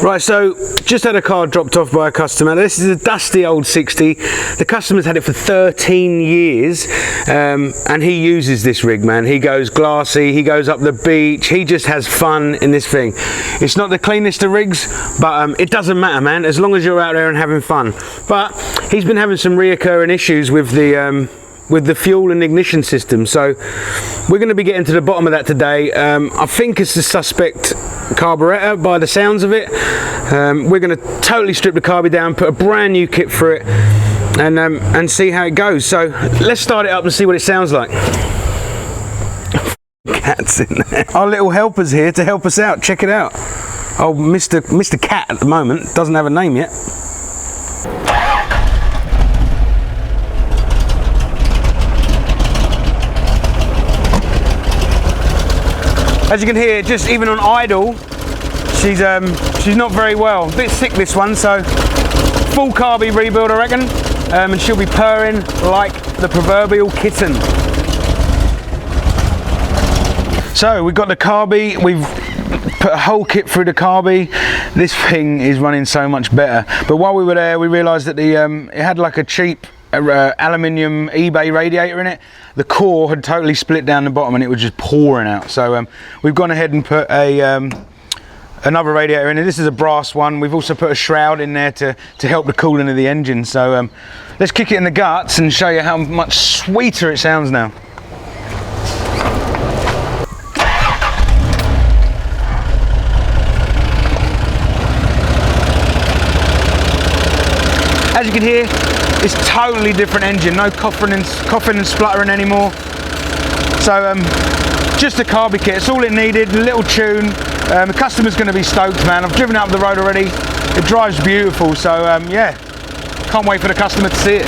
Right, so just had a car dropped off by a customer. This is a dusty old 60. The customer's had it for 13 years, and he uses this rig, man. He goes glassy, he goes up the beach, he just has fun in this thing. It's not the cleanest of rigs, but it doesn't matter, man, as long as you're out there and having fun. But he's been having some reoccurring issues with the fuel and ignition system, so we're going to be getting to the bottom of that today. I think it's the suspect carburetor by the sounds of it. We're going to totally strip the carby down, put a brand new kit for it, and see how it goes. So let's start it up and see what it sounds like. Cat's in there. Our little helper's here to help us out. Check it out. Oh, Mr. Cat at the moment doesn't have a name yet. As you can hear, just even on idle, she's not very well. A bit sick, this one, so full carby rebuild, I reckon, and she'll be purring like the proverbial kitten. So we've got the carby, we've put a whole kit through the carby. This thing is running so much better. But while we were there, we realised that it had like a cheap aluminium eBay radiator in it. The core had totally split down the bottom and it was just pouring out. So we've gone ahead and put another radiator in it. This is a brass one. We've also put a shroud in there to help the cooling of the engine. So let's kick it in the guts and show you how much sweeter it sounds now. As you can hear, it's totally different engine, no coughing and spluttering anymore. So just a carby kit, it's all it needed, a little tune. The customer's going to be stoked, man. I've driven it up the road already. It drives beautiful, so yeah, can't wait for the customer to see it.